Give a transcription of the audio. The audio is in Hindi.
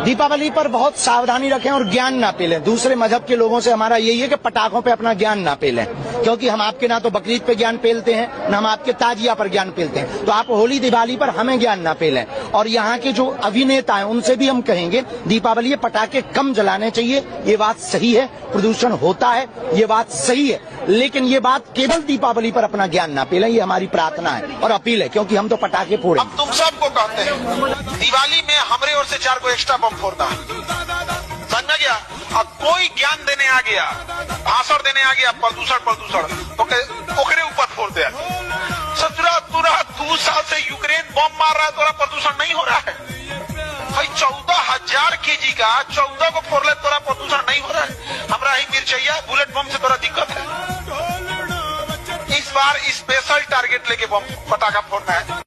दीपावली पर बहुत सावधानी रखें और ज्ञान ना पेलें। दूसरे मजहब के लोगों से हमारा यही है कि पटाखों पे अपना ज्ञान ना पेलें, क्योंकि हम आपके ना तो बकरीद पे ज्ञान पेलते हैं, न हम आपके ताजिया पर ज्ञान पेलते हैं। तो आप होली दिवाली पर हमें ज्ञान ना पेलें। और यहाँ के जो अभिनेता हैं उनसे भी हम कहेंगे दीपावली पटाखे कम जलाने चाहिए। ये बात सही है, प्रदूषण होता है, ये बात सही है, लेकिन ये बात केवल दीपावली पर अपना ज्ञान ना पेलें, ये हमारी प्रार्थना है और अपील है, क्योंकि हम तो पटाखे फोड़ेंगे। अब तुम सबको कहते हैं दिवाली में हमारे ओर से 4 को एक्स्ट्रा बम फोड़ना, समझ गया। अब कोई ज्ञान देने आ गया, भाषण देने आ गया प्रदूषण तो ओकरे ऊपर फोड़ दे। सचुरा तुरा 2 साल से यूक्रेन बम मार रहा है, तोरा प्रदूषण नहीं हो रहा है भाई। 14,000 kg का 14 को फोड़ ले, तोरा प्रदूषण नहीं हो रहा है। हमरा ही मिर्चैया बुलेट बम से तोरा दिक्कत है। इस बार स्पेशल टारगेट लेके बम पटाखा फोड़ना है।